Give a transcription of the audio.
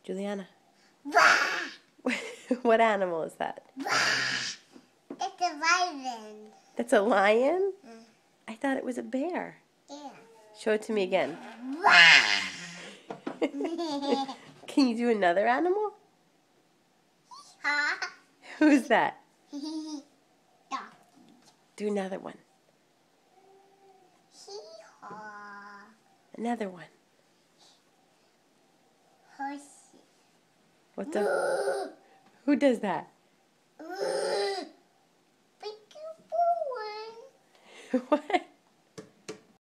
Juliana. Wah! What animal is that? Wah! It's a lion. That's a lion? Mm. I thought it was a bear. Yeah. Show it to me again. Wah! Can you do another animal? Huh? Who's that? Donkey. Do another one. Hee-haw. Another one. Horse. What's a... Who does that? Big boy. What?